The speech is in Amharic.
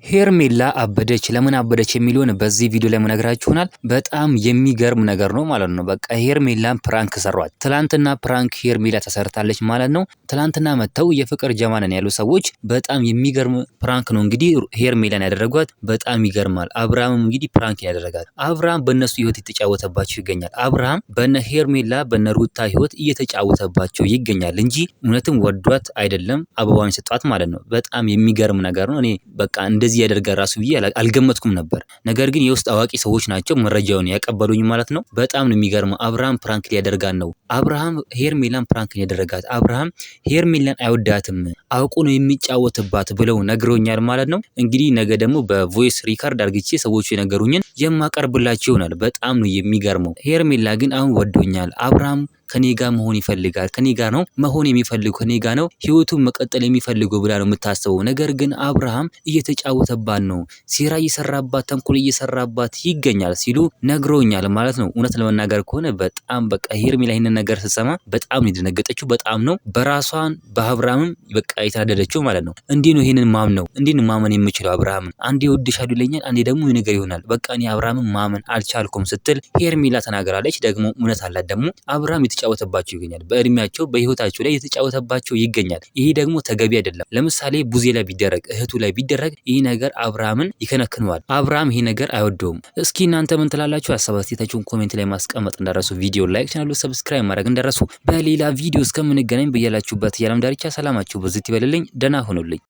ሄርሜላ አበደች። ለምን አበደች የሚለውን በዚህ ቪዲዮ ላይ መነግራችሁ ይሆናል። በጣም የሚገርም ነገር ነው ማለት ነው። በቃ ሄርሜላን ፕራንክ ሰሯት። ትላንትና ፕራንክ ሄርሜላ ተሰርታለች ማለት ነው። ትላንትና መተው የፍቅር ጀማ ነን ያሉ ሰዎች በጣም የሚገርም ፕራንክ ነው እንግዲህ ሄርሜላን ያደረጓት። በጣም ይገርማል። አብርሃምም እንግዲህ ፕራንክ ያደረጋት። አብርሃም በእነሱ ህይወት የተጫወተባቸው ይገኛል። አብርሃም በነ ሄርሜላ በነ ሩታ ህይወት እየተጫወተባቸው ይገኛል እንጂ እውነትም ወዷት አይደለም አበባውን ሰጧት ማለት ነው። በጣም የሚገርም ነገር ነው። እኔ በቃ እንደዚህ ያደርጋል ራሱ ብዬ አልገመትኩም ነበር። ነገር ግን የውስጥ አዋቂ ሰዎች ናቸው መረጃውን ያቀበሉኝ ማለት ነው። በጣም ነው የሚገርመው። አብርሃም ፕራንክ ሊያደርጋት ነው። አብርሃም ሄርሜላን ፕራንክ ያደረጋት። አብርሃም ሄርሜላን አይወዳትም አውቁ ነው የሚጫወትባት ብለው ነግሮኛል ማለት ነው። እንግዲህ ነገ ደግሞ በቮይስ ሪካርድ አርግቼ ሰዎቹ የነገሩኝን የማቀርብላችሁ ይሆናል። በጣም ነው የሚገርመው። ሄርሜላ ግን አሁን ወዶኛል። አብርሃም ከኔ ጋር መሆን ይፈልጋል። ከኔ ጋር ነው መሆን የሚፈልገው። ከኔ ጋር ነው ህይወቱን መቀጠል የሚፈልገው ብላ ነው የምታስበው። ነገር ግን አብርሃም እየተጫወተባት ነው፣ ሴራ እየሰራባት፣ ተንኮል እየሰራባት ይገኛል ሲሉ ነግሮኛል ማለት ነው። እውነት ለመናገር ከሆነ በጣም በቃ ሄርሜላ ይሄንን ነገር ስትሰማ በጣም ነው የደነገጠችው። በጣም ነው በራሷን በአብርሃምም በቃ የተናደደችው ማለት ነው። እንዲህ ነው ይሄንን ማምነው፣ እንዲህ ነው ማመን የምችለው አብርሃምን። አንዴ ወድሻለሁ ይለኛል፣ አንዴ ደግሞ ነገር ይሆናል። በቃ እኔ አብርሃምን ማመን አልቻልኩም ስትል ሄርሜላ ተናግራለች። ደግሞ እውነት አላት። ደግሞ አብርሃም የተጫወተባቸው ይገኛል። በእድሜያቸው በህይወታቸው ላይ የተጫወተባቸው ይገኛል። ይሄ ደግሞ ተገቢ አይደለም። ለምሳሌ ቡዜ ላይ ቢደረግ፣ እህቱ ላይ ቢደረግ ይሄ ነገር አብርሃምን ይከነክነዋል። አብርሃም ይሄ ነገር አይወደውም። እስኪ እናንተ ምን ትላላችሁ? ሀሳብ አስተያየታችሁን ኮሜንት ላይ ማስቀመጥ እንዳረሱ፣ ቪዲዮ ላይክ፣ ቻናሉ ሰብስክራይብ ማድረግ እንዳረሱ። በሌላ ቪዲዮ እስከምንገናኝ በያላችሁበት የዓለም ዳርቻ ሰላማችሁ በዝት ይበልልኝ። ደህና ሁኑልኝ።